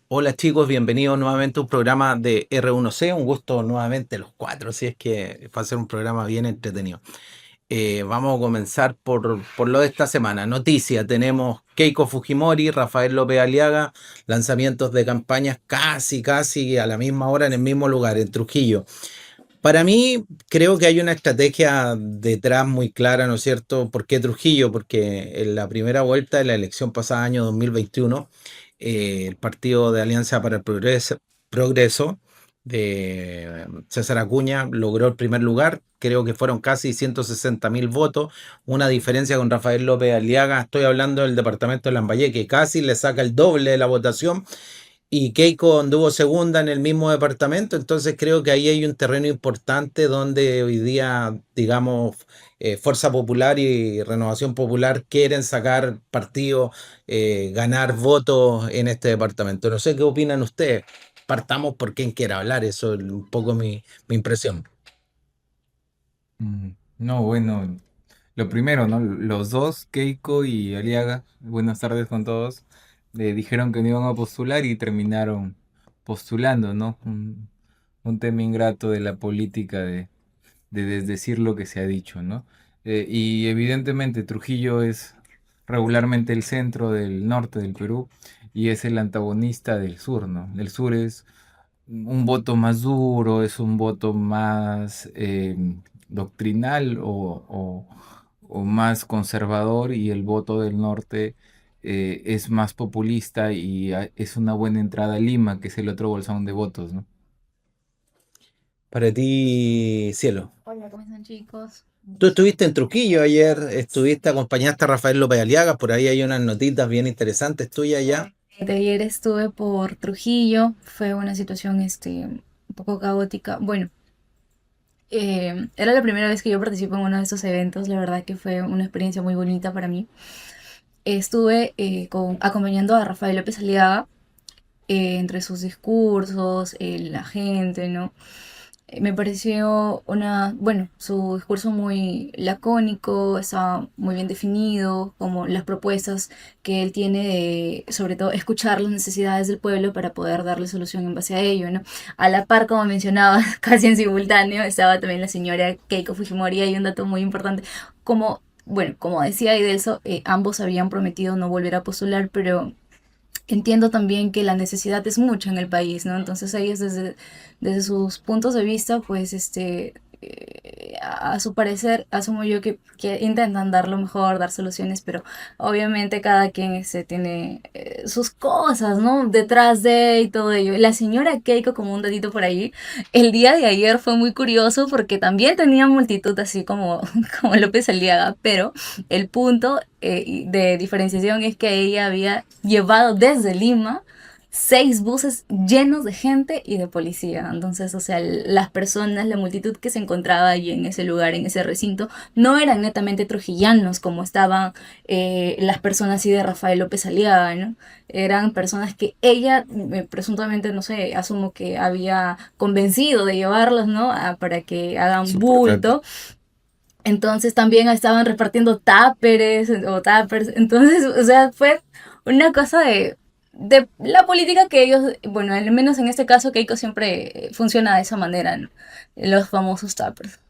Hola chicos, bienvenidos nuevamente a un programa de R1C. Un gusto nuevamente los cuatro, si es que va a ser un programa bien entretenido. Vamos a comenzar por lo de esta semana. Noticia, tenemos Keiko Fujimori, Rafael López Aliaga, lanzamientos de campañas casi a la misma hora en el mismo lugar, en Trujillo. Para mí, creo que hay una estrategia detrás muy clara, ¿no es cierto? ¿Por qué Trujillo? Porque en la primera vuelta de la elección pasada, año 2021, el Partido de Alianza para el Progreso de César Acuña logró el primer lugar. Creo que fueron casi 160.000 votos, una diferencia con Rafael López Aliaga. Estoy hablando del departamento de Lambayeque, casi le saca el doble de la votación y Keiko anduvo segunda en el mismo departamento, entonces creo que ahí hay un terreno importante donde hoy día, digamos, Fuerza Popular y Renovación Popular quieren sacar partido, ganar votos en este departamento. No sé qué opinan ustedes. Partamos por quien quiera hablar, eso es un poco mi impresión. Mm, No, bueno, lo primero, ¿no? Los dos, Keiko y Aliaga, buenas tardes con todos, dijeron que no iban a postular y terminaron postulando, ¿no? Un tema ingrato de la política de desdecir lo que se ha dicho, ¿no? Y evidentemente Trujillo es regularmente el centro del norte del Perú y es el antagonista del sur, ¿no? El sur es un voto más duro, es un voto más doctrinal o más conservador y el voto del norte es más populista y es una buena entrada a Lima, que es el otro bolsón de votos, ¿no? Para ti, Cielo. Hola, ¿cómo están chicos? Un Tú gusto. estuviste en Trujillo ayer, estuviste, acompañaste a Rafael López Aliaga, por ahí hay unas notitas bien interesantes tuyas ya. De ayer estuve por Trujillo, fue una situación un poco caótica. Bueno, era la primera vez que yo participo en uno de estos eventos, la verdad que fue una experiencia muy bonita para mí. Estuve acompañando a Rafael López Aliaga entre sus discursos, la gente, ¿no? Me pareció bueno, su discurso muy lacónico, estaba muy bien definido, como las propuestas que él tiene de, sobre todo, escuchar las necesidades del pueblo para poder darle solución en base a ello, ¿no? A la par, como mencionaba, casi en simultáneo, estaba también la señora Keiko Fujimori, y hay un dato muy importante, como, bueno, como decía Idelso, ambos habían prometido no volver a postular, pero entiendo también que la necesidad es mucha en el país, ¿no? Entonces ellos desde sus puntos de vista, pues a su parecer, asumo yo que intentan dar lo mejor, dar soluciones, pero obviamente cada quien tiene sus cosas, ¿no? Detrás de y todo ello. La señora Keiko, como un dedito por ahí, el día de ayer fue muy curioso porque también tenía multitud así como, como López Aliaga, pero el punto de diferenciación es que ella había llevado desde Lima 6 buses llenos de gente y de policía. Entonces, o sea, las personas, la multitud que se encontraba allí en ese lugar, en ese recinto, no eran netamente trujillanos como estaban las personas así de Rafael López Aliaga, ¿no? Eran personas que ella, presuntamente, no sé, asumo que había convencido de llevarlos, ¿no? Para que hagan Supuestamente. bulto, entonces también estaban repartiendo táperes o tappers. Entonces, o sea, fue una cosa de la política que ellos, bueno, al menos en este caso Keiko siempre funciona de esa manera, ¿no? Los famosos tappers.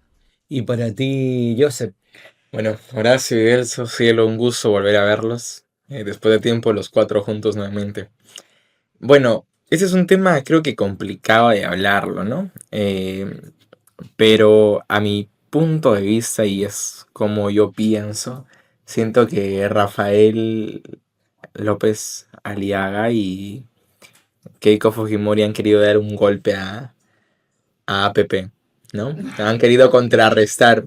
Y para ti, Joseph. Bueno, Horacio y Elso, cielo, un gusto volver a verlos. Después de tiempo, los cuatro juntos nuevamente. Bueno, ese es un tema creo que complicado de hablarlo, ¿no? Pero a mi punto de vista, y es como yo pienso, siento que Rafael López Aliaga y Keiko Fujimori han querido dar un golpe a APP, ¿no? Han querido contrarrestar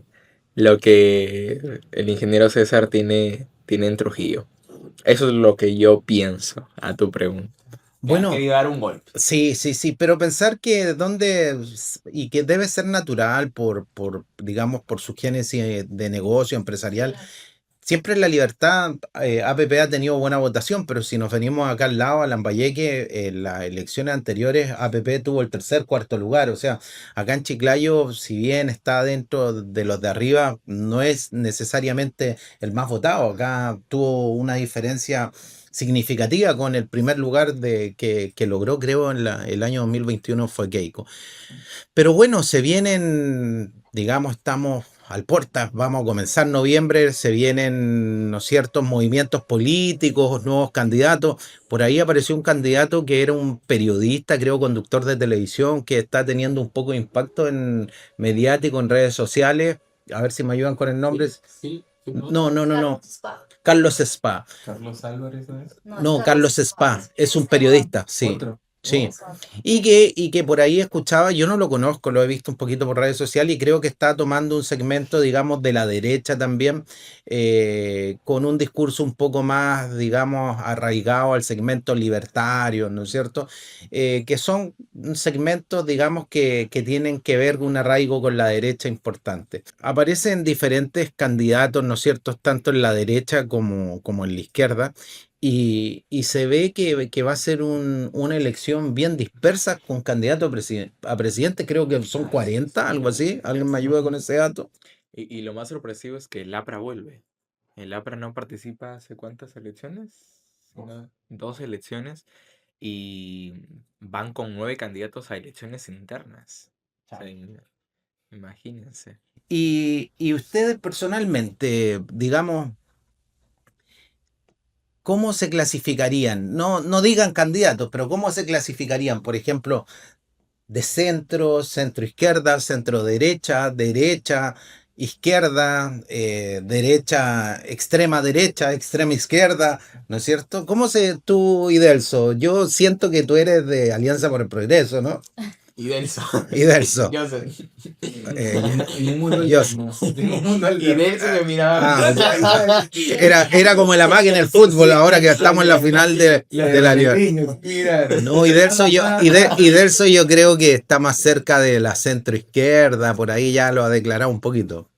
lo que el ingeniero César tiene en Trujillo. Eso es lo que yo pienso a tu pregunta. Le han Bueno, querido dar un golpe. sí, pero pensar que y que debe ser natural digamos, por su génesis de negocio empresarial, siempre en La Libertad APP ha tenido buena votación, pero si nos venimos acá al lado, a Lambayeque, en las elecciones anteriores APP tuvo el tercer, cuarto lugar. O sea, acá en Chiclayo, si bien está dentro de los de arriba, no es necesariamente el más votado. Acá tuvo una diferencia significativa con el primer lugar que logró, creo, el año 2021 fue Keiko. Pero bueno, se vienen, digamos, estamos al puertas, vamos a comenzar noviembre, se vienen, ¿no es cierto?, movimientos políticos, nuevos candidatos. Por ahí apareció un candidato que era un periodista, creo, conductor de televisión, que está teniendo un poco de impacto en mediático, en redes sociales. A ver si me ayudan con el nombre. No. Carlos Spa. Carlos Álvarez, ¿no es? No, Carlos Spa. Es un periodista, sí. Otro. Sí. Y que por ahí escuchaba, yo no lo conozco, lo he visto un poquito por redes sociales y creo que está tomando un segmento, digamos, de la derecha también, con un discurso un poco más, digamos, arraigado al segmento libertario, ¿no es cierto? Que son segmentos, digamos, que tienen que ver con un arraigo con la derecha importante. Aparecen diferentes candidatos, ¿no es cierto?, tanto en la derecha como en la izquierda. Y se ve que va a ser una elección bien dispersa con candidato a presidente, creo que son 40, algo así. ¿Alguien me ayuda con ese dato? Y lo más sorpresivo es que el APRA vuelve. El APRA no participa hace cuántas elecciones, sino 2 elecciones, y van con 9 candidatos a elecciones internas. O sea, imagínense. Y ustedes personalmente, digamos, ¿cómo se clasificarían? No digan candidatos, pero ¿cómo se clasificarían? Por ejemplo, de centro, centro izquierda, centro derecha, derecha, izquierda, derecha, extrema izquierda, ¿no es cierto? ¿Cómo se tú, Idelso? Yo siento que tú eres de Alianza por el Progreso, ¿no? Idelso. Idelso. Yo sé. En un mundo Yo- alterno. En un mundo alterno. Idelso me miraba. Era como la máquina del fútbol, ahora que estamos en la final de la Liga. Mira. No, Idelso yo creo que está más cerca de la centro izquierda, por ahí ya lo ha declarado un poquito.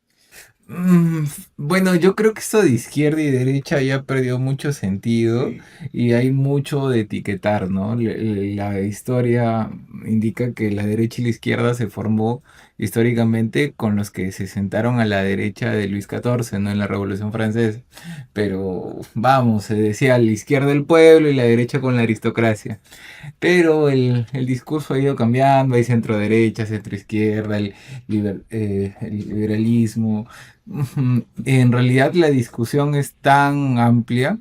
Bueno, yo creo que esto de izquierda y derecha ya perdió mucho sentido y hay mucho de etiquetar, ¿no? La historia indica que la derecha y la izquierda se formó históricamente con los que se sentaron a la derecha de Luis XIV, ¿no? En la Revolución Francesa. Pero vamos, se decía la izquierda el pueblo y la derecha con la aristocracia. Pero el discurso ha ido cambiando, hay centro derecha, centro izquierda, el liberalismo. En realidad la discusión es tan amplia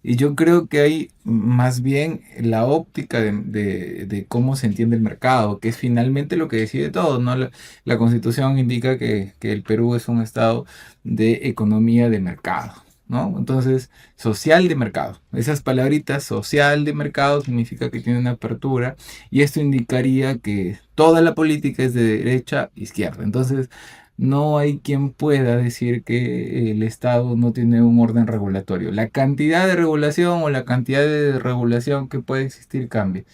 y yo creo que hay más bien la óptica de cómo se entiende el mercado, que es finalmente lo que decide todo, ¿no? La Constitución indica que el Perú es un estado de economía de mercado, ¿no? Entonces, social de mercado. Esas palabritas, social de mercado, significa que tiene una apertura y esto indicaría que toda la política es de derecha a izquierda. Entonces, no hay quien pueda decir que el Estado no tiene un orden regulatorio. La cantidad de regulación o la cantidad de regulación que puede existir cambia.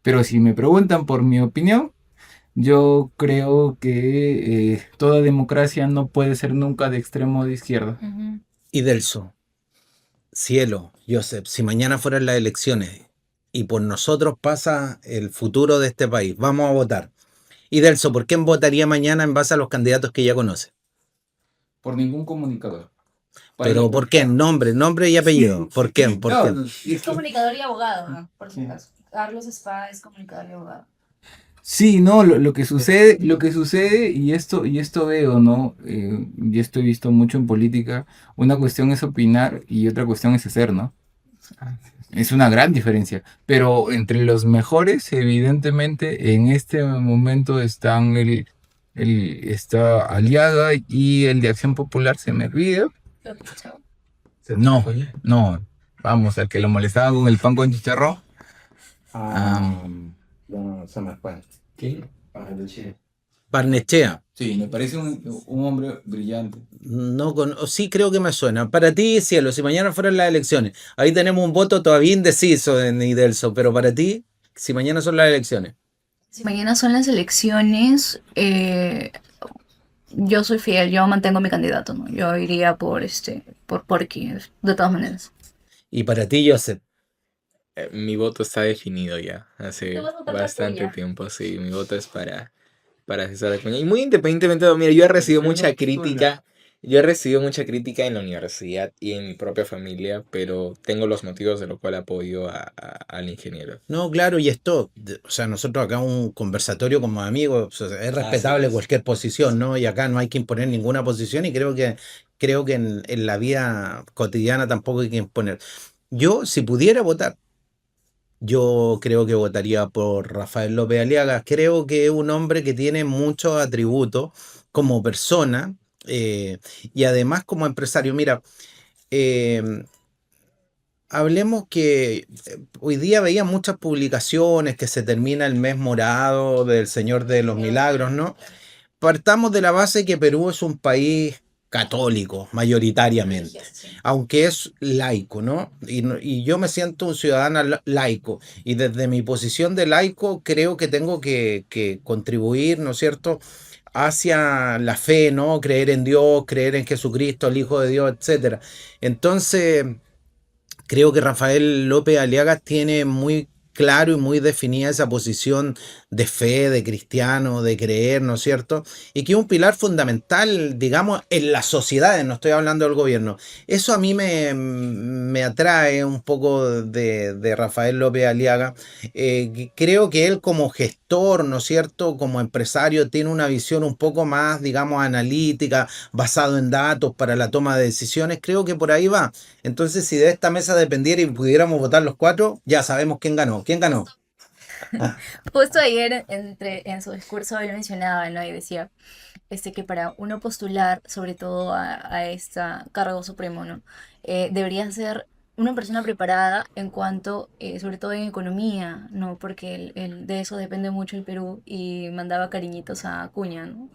Pero si me preguntan por mi opinión, yo creo que toda democracia no puede ser nunca de extremo o de izquierda. Ujú. Idelso, cielo, Joseph, si mañana fueran las elecciones y por nosotros pasa el futuro de este país, vamos a votar. Idelso, ¿por quién votaría mañana en base a los candidatos que ya conoce? Por ningún comunicador. Pero ¿por qué? Nombre y apellido. ¿Por qué? ¿Por qué? Es comunicador y abogado, ¿no? Por si acaso. Carlos Spa es comunicador y abogado. Sí, no, lo que sucede, y esto veo, ¿no? Y esto he visto mucho en política, una cuestión es opinar y otra cuestión es hacer, ¿no? Es una gran diferencia. Pero entre los mejores, evidentemente, en este momento están está Aliaga y el de Acción Popular, se me olvida. No, vamos, al que lo molestaba con el pan con chicharrón. No, se me fue. ¿Qué? Barnechea. Sí, me parece un hombre brillante. Sí, creo que me suena. Para ti, cielo, si mañana fueran las elecciones, ahí tenemos un voto todavía indeciso en Idelso, pero para ti, si mañana son las elecciones. Si mañana son las elecciones, yo soy fiel, yo mantengo mi candidato, ¿no? Yo iría por Porky, de todas maneras. Y para ti, Joseph, Mi voto está definido ya, Tú hace vas a votar por bastante Acuña. tiempo, sí, mi voto es para César Acuña. Y muy independientemente de, mira, yo he recibido Usted no mucha postula. crítica, yo he recibido mucha crítica en la universidad y en mi propia familia, pero tengo los motivos de lo cual apoyo al ingeniero. no, claro, y esto, o sea, nosotros acá un conversatorio como amigos, o sea, es Así respetable es. cualquier posición, ¿no? Y acá no hay que imponer ninguna posición y creo que en la vida cotidiana tampoco hay que imponer. Yo, si pudiera votar, yo creo que votaría por Rafael López Aliaga. Creo que es un hombre que tiene muchos atributos como persona y además como empresario. Mira, eh, hablemos que hoy día veía muchas publicaciones que se termina el mes morado del Señor de los Milagros, ¿no? Partamos de la base que Perú es un país católico, mayoritariamente, aunque es laico, ¿no? Y yo me siento un ciudadano laico, y desde mi posición de laico creo que tengo que contribuir, ¿no es cierto?, hacia la fe, ¿no? Creer en Dios, creer en Jesucristo, el Hijo de Dios, etcétera. Entonces, creo que Rafael López Aliaga tiene muy claro y muy definida esa posición de fe, de cristiano, de creer, ¿no es cierto? Y que es un pilar fundamental, digamos, en las sociedades, no estoy hablando del gobierno. Eso a mí me atrae un poco de Rafael López Aliaga. Creo que él como gestor, ¿no es cierto? Como empresario, tiene una visión un poco más, digamos, analítica, basado en datos para la toma de decisiones. Creo que por ahí va. Entonces, si de esta mesa dependiera y pudiéramos votar los cuatro, ya sabemos quién ganó. ¿Quién ganó? Ah, Justo ayer en su discurso él mencionaba, ¿no? Y decía que para uno postular, sobre todo a este cargo supremo, ¿no? Debería ser una persona preparada en cuanto, sobre todo en economía, ¿no? Porque de eso depende mucho el Perú y mandaba cariñitos a Acuña, ¿no?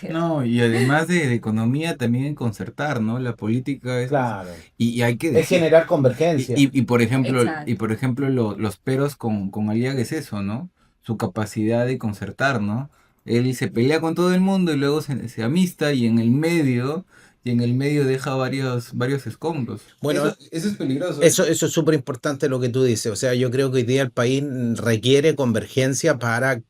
No, y además de economía también en concertar, ¿no? La política claro. y hay que Es decir, generar convergencia. y Exacto. por ejemplo los peros con Aliaga es eso, ¿no? Su capacidad de concertar, ¿no? Él se pelea con todo el mundo y luego se amista y en el medio deja varios escombros. Bueno, Eso es peligroso. eso es súper importante lo que tú dices. O sea, yo creo que hoy día el país requiere convergencia para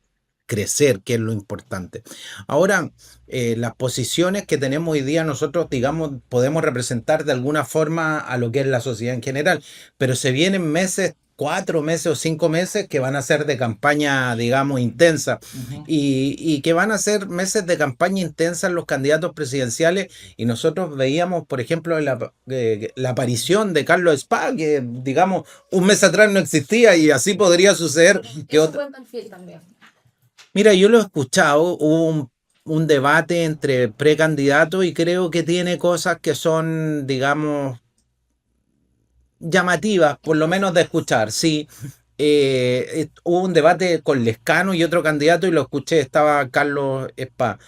crecer, que es lo importante. Ahora, las posiciones que tenemos hoy día nosotros, digamos, podemos representar de alguna forma a lo que es la sociedad en general, pero se vienen meses, 4 meses o 5 meses que van a ser de campaña, digamos, intensa Ujú. y que van a ser meses de campaña intensa en los candidatos presidenciales y nosotros veíamos, por ejemplo, la aparición de Carlos Spa, que, digamos, un mes atrás no existía y así podría suceder que Es un otra. buen perfil también. Mira, yo lo he escuchado, hubo un debate entre precandidatos y creo que tiene cosas que son, digamos, llamativas, por lo menos de escuchar, sí. Hubo un debate con Lescano y otro candidato y lo escuché, estaba Carlos Spa.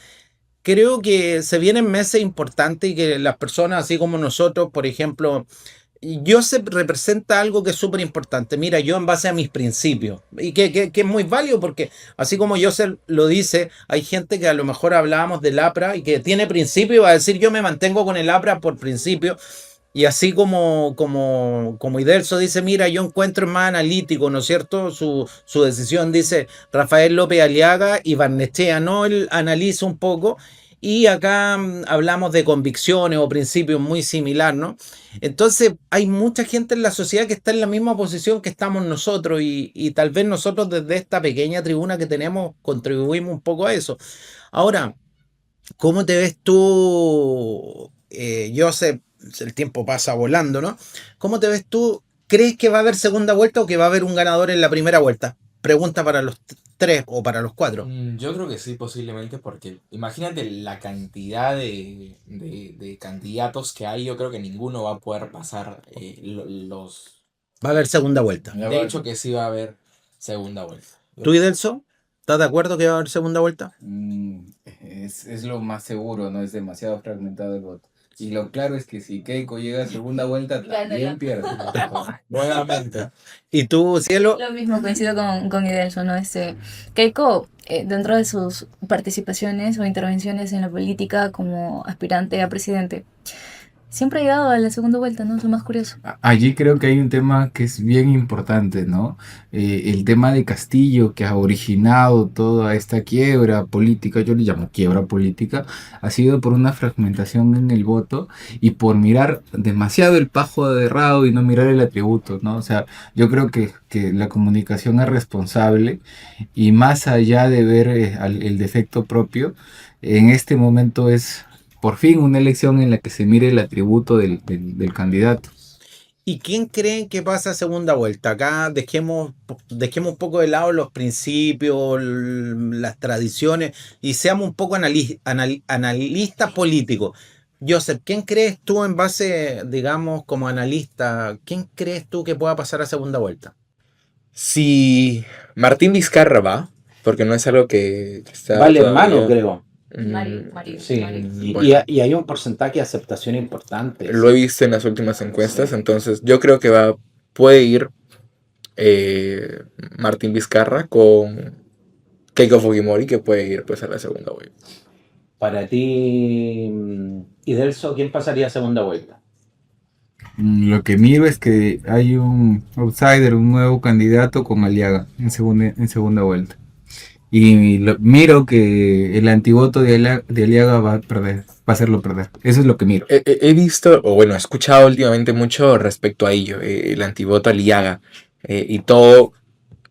Creo que se vienen meses importantes y que las personas, así como nosotros, por ejemplo, Joseph representa algo que es súper importante. Mira, yo en base a mis principios, y que es muy válido porque así como Joseph lo dice, hay gente que a lo mejor hablábamos del APRA y que tiene principio y va a decir yo me mantengo con el APRA por principio. Y así como Idelso dice, mira, yo encuentro más analítico, ¿no es cierto? Su decisión dice Rafael López Aliaga y Barnechea, ¿no? Él analiza un poco y acá hablamos de convicciones o principios muy similar, ¿no? Entonces hay mucha gente en la sociedad que está en la misma posición que estamos nosotros y tal vez nosotros desde esta pequeña tribuna que tenemos contribuimos un poco a eso. Ahora, ¿cómo te ves tú? Yo sé, el tiempo pasa volando, ¿no? ¿Cómo te ves tú? ¿Crees que va a haber segunda vuelta o que va a haber un ganador en la primera vuelta? Pregunta para los tres o para los cuatro. Yo creo que sí, posiblemente, porque imagínate la cantidad de candidatos que hay, yo creo que ninguno va a poder pasar los... Va a haber segunda vuelta. De hecho que sí va a haber segunda vuelta. ¿Tú, Idelso? ¿Estás de acuerdo que va a haber segunda vuelta? Es lo más seguro, ¿no? Es demasiado fragmentado el voto. Y lo claro es que si Keiko llega a segunda vuelta, Gana también ya. pierde. Nuevamente. ¿Y tú, Cielo? Lo mismo, coincido con Idelso, ¿no? Keiko, dentro de sus participaciones o intervenciones en la política como aspirante a presidente, siempre ha llegado a la segunda vuelta, ¿no? Es lo más curioso. Allí creo que hay un tema que es bien importante, ¿no? El tema de Castillo, que ha originado toda esta quiebra política, yo le llamo quiebra política, ha sido por una fragmentación en el voto y por mirar demasiado el pajo de Rao y no mirar el atributo, ¿no? O sea, yo creo que la comunicación es responsable y más allá de ver el defecto propio, en este momento es por fin una elección en la que se mire el atributo del candidato. ¿Y quién creen que pasa a segunda vuelta? Acá dejemos un poco de lado los principios, las tradiciones y seamos un poco analistas políticos. Joseph, ¿quién crees tú en base, digamos, como analista, quién crees tú que pueda pasar a segunda vuelta? Si Martín Vizcarra va, porque no es algo que está Vale, todavía... hermano, creo. Mario, Sí, Mario. Bueno. y hay un porcentaje de aceptación importante. Lo he visto en las últimas encuestas, entonces yo creo que puede ir Martín Vizcarra con Keiko Fujimori, que puede ir pues a la segunda vuelta. Para ti, Idelso, ¿quién pasaría a segunda vuelta? Lo que miro es que hay un outsider, un nuevo candidato con Aliaga en segunda vuelta. Y miro que el antivoto de Aliaga va a perder, va a hacerlo perder. Eso es lo que miro. He visto, o bueno, he escuchado últimamente mucho respecto a ello, el antivoto Aliaga, y todo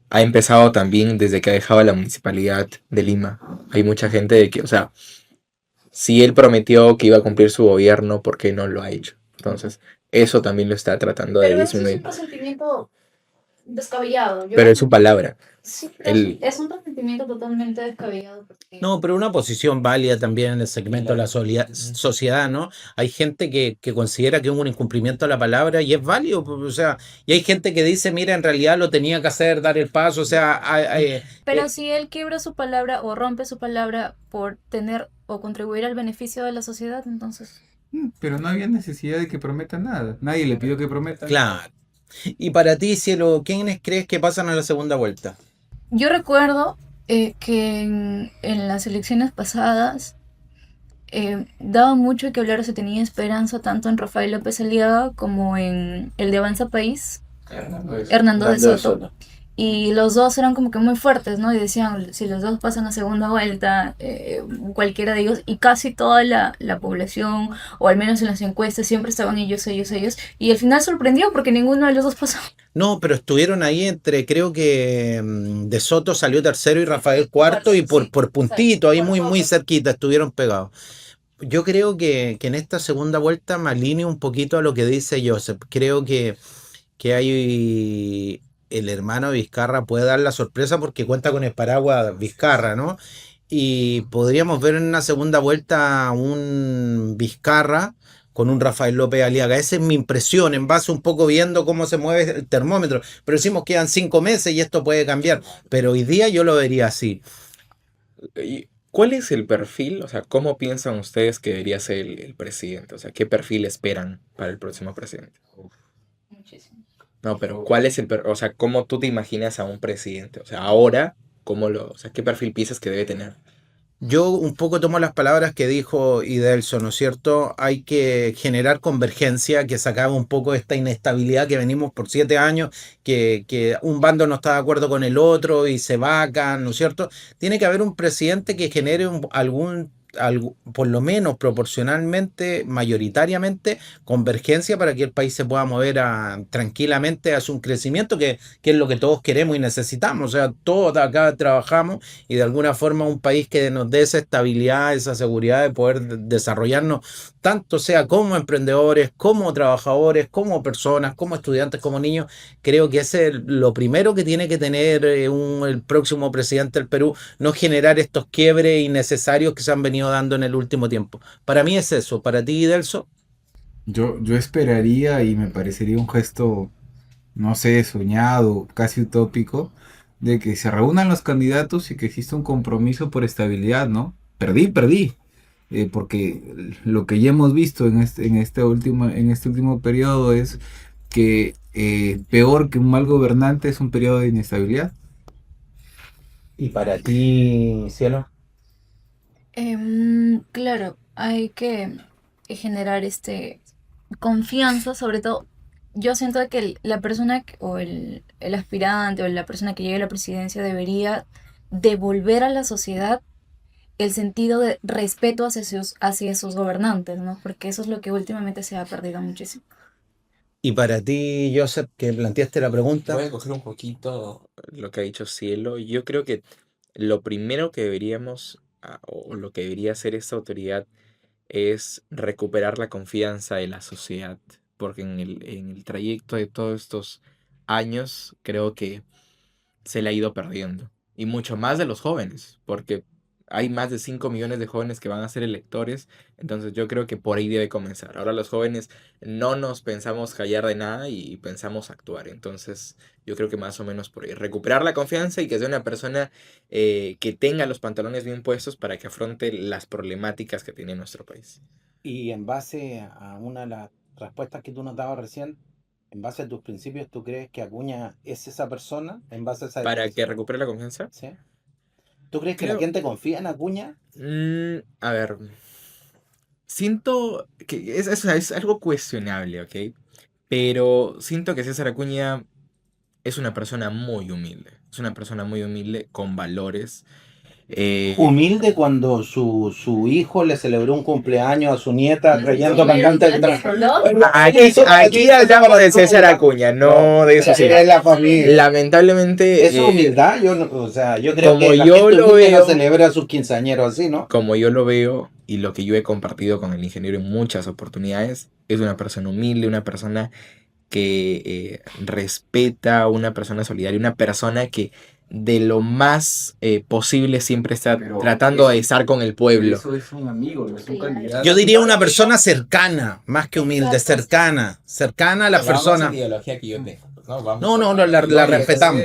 ha empezado también desde que ha dejado la municipalidad de Lima. Hay mucha gente de que, o sea, si él prometió que iba a cumplir su gobierno, ¿por qué no lo ha hecho? Entonces, eso también lo está tratando de Pero eso es un disminuir. presentimiento descabellado. Pero es su palabra. Sí, Él- es un presentimiento totalmente descabellado. Porque... No, pero una posición válida también en el segmento de la sociedad, ¿no? Hay gente que considera que es un incumplimiento de la palabra y es válido, pues, o sea, y hay gente que dice, mira, en realidad lo tenía que hacer, dar el paso, o sea, Pero si él quiebra su palabra o rompe su palabra por tener o contribuir al beneficio de la sociedad, entonces... Pero no había necesidad de que prometa nada. Nadie le pidió que prometa. claro. Y para ti, Cielo, ¿quiénes crees que pasan a la segunda vuelta? Yo recuerdo que en las elecciones pasadas daba mucho que hablar, se tenía esperanza tanto en Rafael López Aliaga como en el de Avanza País, Hernando de Soto. Y los dos eran como que muy fuertes, ¿no? Y decían, si los dos pasan a segunda vuelta, cualquiera de ellos, y casi toda la población, o al menos en las encuestas, siempre estaban ellos. Y al final sorprendió porque ninguno de los dos pasó. No, pero estuvieron ahí entre, creo que De Soto salió tercero y Rafael cuarto, y por puntito, ahí muy cerquita, estuvieron pegados. Yo creo que en esta segunda vuelta me alineo un poquito a lo que dice Joseph. Creo que hay el hermano Vizcarra puede dar la sorpresa porque cuenta con el paraguas Vizcarra, ¿no? Y podríamos ver en una segunda vuelta un Vizcarra con un Rafael López Aliaga. Esa es mi impresión, en base un poco viendo cómo se mueve el termómetro. Pero decimos que quedan 5 meses y esto puede cambiar. Pero hoy día yo lo vería así. ¿Y cuál es el perfil? O sea, ¿cómo piensan ustedes que debería ser el presidente? O sea, ¿qué perfil esperan para el próximo presidente? Muchísimo. No, pero ¿cuál es o sea, cómo tú te imaginas a un presidente? O sea, ahora, o sea, ¿qué perfil piensas que debe tener? Yo un poco tomo las palabras que dijo Idelso, ¿no es cierto? Hay que generar convergencia, que se acabe un poco esta inestabilidad que venimos por 7 años, que un bando no está de acuerdo con el otro y se vacan, ¿no es cierto? Tiene que haber un presidente que genere por lo menos proporcionalmente, mayoritariamente, convergencia para que el país se pueda mover tranquilamente hacia un crecimiento que es lo que todos queremos y necesitamos. O sea, todos acá trabajamos y de alguna forma un país que nos dé esa estabilidad, esa seguridad de poder desarrollarnos, tanto sea como emprendedores, como trabajadores, como personas, como estudiantes, como niños. Creo que ese es lo primero que tiene que tener el próximo presidente del Perú, no generar estos quiebres innecesarios que se han venido dando en el último tiempo. Para mí es eso. Para ti, Delso. Yo esperaría y me parecería un gesto, no sé, soñado, casi utópico, de que se reúnan los candidatos y que exista un compromiso por estabilidad, ¿no? Perdí. porque lo que ya hemos visto en este último periodo es que peor que un mal gobernante es un periodo de inestabilidad. ¿Y para ti, Cielo? Claro, hay que generar confianza, sobre todo. Yo siento que la persona o el aspirante o la persona que llegue a la presidencia debería devolver a la sociedad el sentido de respeto hacia sus gobernantes, ¿no? Porque eso es lo que últimamente se ha perdido muchísimo. Y para ti, Joseph, que planteaste la Voy pregunta, a coger un poquito lo que ha dicho Cielo. Yo creo que lo primero que deberíamos, o lo que debería hacer esta autoridad, es recuperar la confianza de la sociedad, porque en el trayecto de todos estos años creo que se le ha ido perdiendo. Y mucho más de los jóvenes, porque hay más de 5 millones de jóvenes que van a ser electores, entonces yo creo que por ahí debe comenzar. Ahora los jóvenes no nos pensamos callar de nada y pensamos actuar, entonces yo creo que más o menos por ahí. Recuperar la confianza y que sea una persona que tenga los pantalones bien puestos para que afronte las problemáticas que tiene nuestro país. y en base a una de las respuestas que tú nos dabas recién, en base a tus principios, ¿tú crees que Acuña es esa persona? En base a esa Para que definición. recupere la confianza, ¿Sí? ¿Tú crees que la creo, gente confía en Acuña? a ver, siento que es algo cuestionable, ¿ok? Pero siento que César Acuña es una persona muy humilde. Es una persona muy humilde con valores. Humilde cuando su hijo le celebró un cumpleaños a su nieta creyendo cantante del trap. Aquí hablamos de César Acuña, no de eso. Es la familia. Lamentablemente, Eso es humildad. Yo, o sea, yo creo como que la yo gente lo humilde no veo, celebra a sus quinceañeros así, ¿no? como yo lo veo y lo que yo he compartido con el ingeniero en muchas oportunidades, es una persona humilde, una persona que respeta, una persona solidaria, una persona que de lo más posible siempre está Pero tratando de eso- estar con el pueblo. Eso es un amigo, no es un candidato. Yo diría una persona cercana, más que humilde, Exacto. cercana a las personas. ideología que yo tengo. No, la respetamos.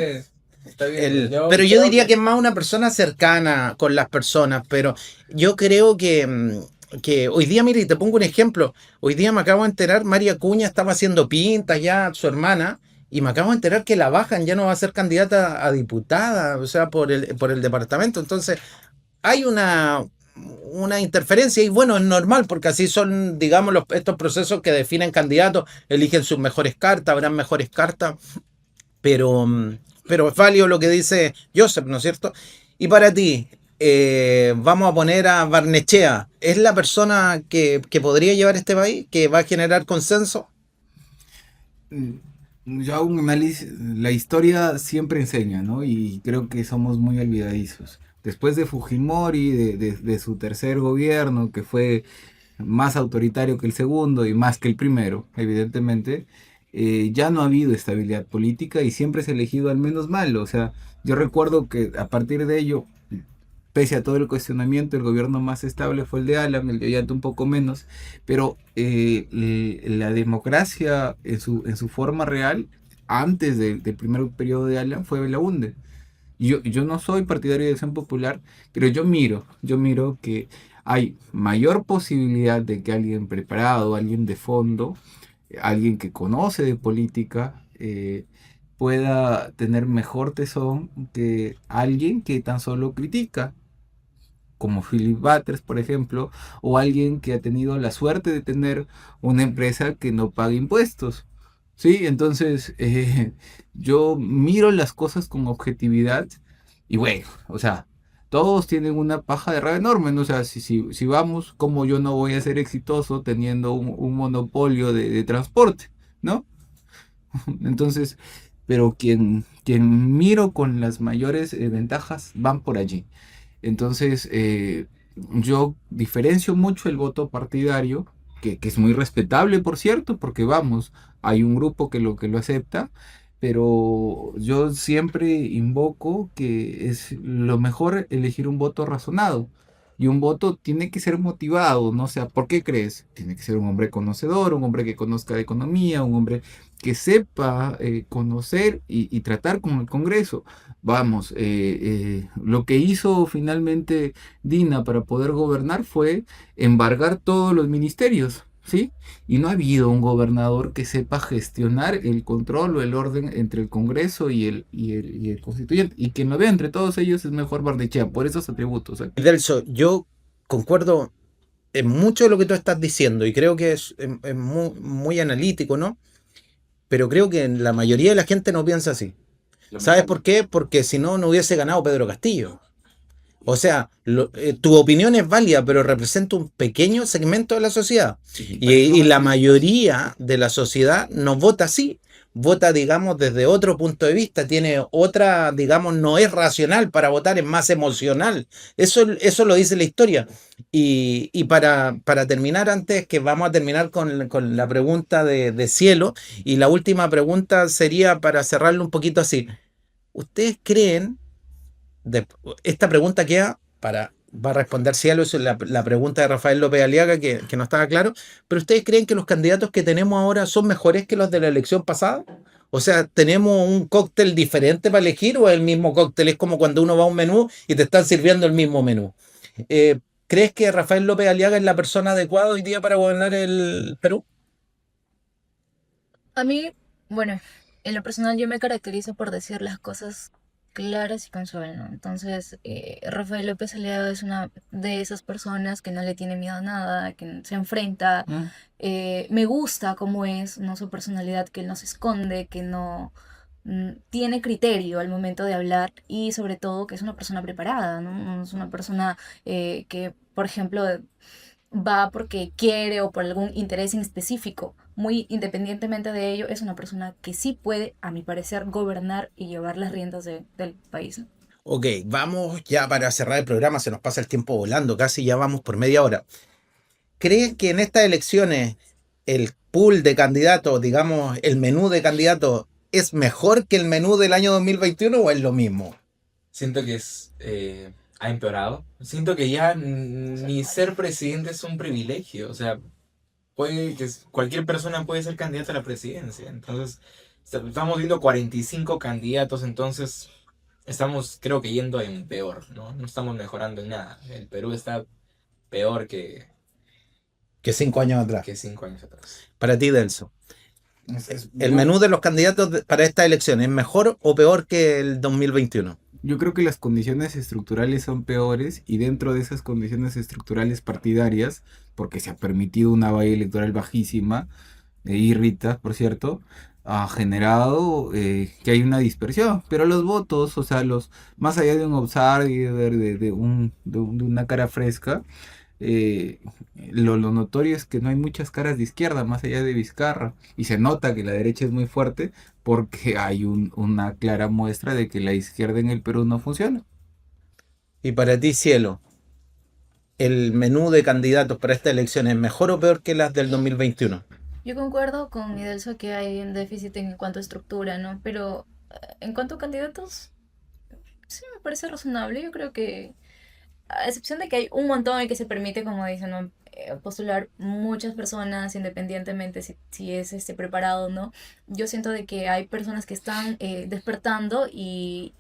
Está bien. Pero yo diría que es más una persona cercana con las personas, pero yo creo que hoy día, mire, y te pongo un ejemplo, hoy día me acabo de enterar, María Cuña estaba haciendo pintas ya, su hermana, y me acabo de enterar que la bajan, ya no va a ser candidata a diputada, o sea, por el departamento, entonces hay una interferencia y bueno, es normal porque así son, digamos, estos procesos que definen candidatos, eligen sus mejores cartas, habrán mejores cartas, pero, pero es válido lo que dice Joseph, ¿no es cierto? Y para ti, vamos a poner a Barnechea. ¿Es la persona que podría llevar este país? ¿Que va a generar consenso? Yo hago un análisis, la historia siempre enseña, ¿no? Y creo que somos muy olvidadizos. Después de Fujimori, de su tercer gobierno, que fue más autoritario que el segundo y más que el primero, evidentemente, ya no ha habido estabilidad política y siempre se ha elegido al menos malo. O sea, yo recuerdo que a partir de ello, pese a todo el cuestionamiento, el gobierno más estable fue el de Alan, el de Ollanta un poco menos, pero la democracia en su forma real, antes del primer periodo de Alan, fue Belaúnde. Yo no soy partidario de Acción Popular, pero yo miro que hay mayor posibilidad de que alguien preparado, alguien de fondo, alguien que conoce de política, pueda tener mejor tesón que alguien que tan solo critica, como Philip Butters, por ejemplo, o alguien que ha tenido la suerte de tener una empresa que no paga impuestos. Sí, entonces yo miro las cosas con objetividad y bueno, o sea, todos tienen una paja de rabo enorme, ¿no? O sea, si vamos, como yo no voy a ser exitoso teniendo un monopolio de transporte, ¿no? Entonces, pero quien miro con las mayores ventajas van por allí. Entonces, yo diferencio mucho el voto partidario, que es muy respetable, por cierto, porque vamos, hay un grupo que lo acepta, pero yo siempre invoco que es lo mejor elegir un voto razonado. Y un voto tiene que ser motivado, ¿no? O sea, ¿por qué crees? Tiene que ser un hombre conocedor, un hombre que conozca de economía, un hombre que sepa conocer y tratar con el Congreso. Vamos, lo que hizo finalmente Dina para poder gobernar fue embargar todos los ministerios, ¿sí? Y no ha habido un gobernador que sepa gestionar el control o el orden entre el Congreso y el constituyente. Y quien lo vea entre todos ellos es mejor Barnechea, por esos atributos. Delso, yo concuerdo en mucho de lo que tú estás diciendo y creo que es muy, muy analítico, ¿no? Pero creo que la mayoría de la gente no piensa así. ¿Sabes por qué? Porque si no, no hubiese ganado Pedro Castillo. O sea, tu opinión es válida, pero representa un pequeño segmento de la sociedad. Y la mayoría de la sociedad no vota así. Vota, digamos, desde otro punto de vista. Tiene otra, digamos, no es racional para votar, es más emocional. Eso lo dice la historia. Y para terminar, antes que vamos a terminar con la pregunta de Cielo, y la última pregunta sería para cerrarlo un poquito así. ¿Ustedes creen? Esta pregunta va a responder Cielo, es la pregunta de Rafael López Aliaga que no estaba claro, pero ¿ustedes creen que los candidatos que tenemos ahora son mejores que los de la elección pasada? O sea, ¿tenemos un cóctel diferente para elegir o es el mismo cóctel? Es como cuando uno va a un menú y te están sirviendo el mismo menú. ¿Crees que Rafael López Aliaga es la persona adecuada hoy día para gobernar el Perú? A mí, bueno, en lo personal yo me caracterizo por decir las cosas claras y con suelo, ¿no? Entonces, Rafael López Aliaga es una de esas personas que no le tiene miedo a nada, que se enfrenta. Me gusta cómo es, ¿no? Su personalidad, que él no se esconde, que no tiene criterio al momento de hablar y sobre todo que es una persona preparada, ¿no? No es una persona que, por ejemplo, va porque quiere o por algún interés en específico. Muy independientemente de ello, es una persona que sí puede, a mi parecer, gobernar y llevar las riendas del país. Ok, vamos ya para cerrar el programa, se nos pasa el tiempo volando, casi ya vamos por media hora. ¿Creen que en estas elecciones el pool de candidatos, digamos, el menú de candidatos, es mejor que el menú del año 2021 o es lo mismo? Siento que ha empeorado. Siento que ya ni ser presidente es un privilegio. O sea, cualquier persona puede ser candidato a la presidencia. Entonces, estamos viendo 45 candidatos, entonces estamos, creo que, yendo en peor, ¿no? No estamos mejorando en nada. El Perú está peor Que 5 años atrás. que 5 años atrás. Para ti, Delso, ¿el menú de los candidatos para esta elección es mejor o peor que el 2021? Yo creo que las condiciones estructurales son peores y dentro de esas condiciones estructurales partidarias, porque se ha permitido una valla electoral bajísima, irrita, por cierto, ha generado que hay una dispersión. Pero los votos, o sea, más allá de un outsider, de una cara fresca, eh, lo notorio es que no hay muchas caras de izquierda más allá de Vizcarra y se nota que la derecha es muy fuerte porque hay una clara muestra de que la izquierda en el Perú no funciona. Y para ti, Cielo, ¿el menú de candidatos para esta elección es mejor o peor que las del 2021? Yo concuerdo con Idelso que hay un déficit en cuanto a estructura, ¿no? Pero en cuanto a candidatos, sí me parece razonable. Yo creo que a excepción de que hay un montón en que se permite, como dicen, ¿no? Postular muchas personas independientemente si es preparado o no. Yo siento de que hay personas que están despertando y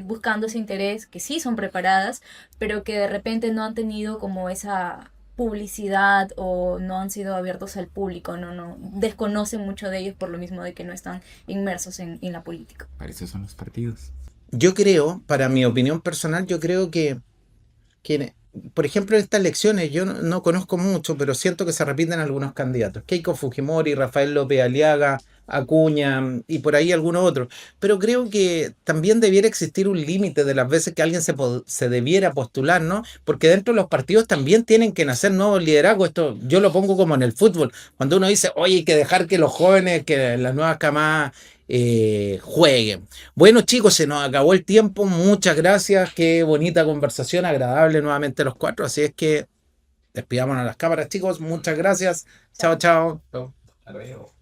buscando ese interés, que sí son preparadas, pero que de repente no han tenido como esa publicidad o no han sido abiertos al público, no desconocen mucho de ellos por lo mismo de que no están inmersos en la política. Para eso son los partidos. Yo creo, para mi opinión personal, yo creo que por ejemplo, en estas elecciones yo no conozco mucho, pero siento que se repiten algunos candidatos. Keiko Fujimori, Rafael López Aliaga, Acuña y por ahí algunos otros. Pero creo que también debiera existir un límite de las veces que alguien se debiera postular, ¿no? Porque dentro de los partidos también tienen que nacer nuevos liderazgos. Esto yo lo pongo como en el fútbol. Cuando uno dice, oye, hay que dejar que los jóvenes, que las nuevas camadas jueguen. Bueno, chicos, se nos acabó el tiempo. Muchas gracias. Qué bonita conversación, agradable nuevamente los cuatro. Así es que despidámonos a las cámaras, chicos. Muchas gracias. Chao, chao. Hasta luego.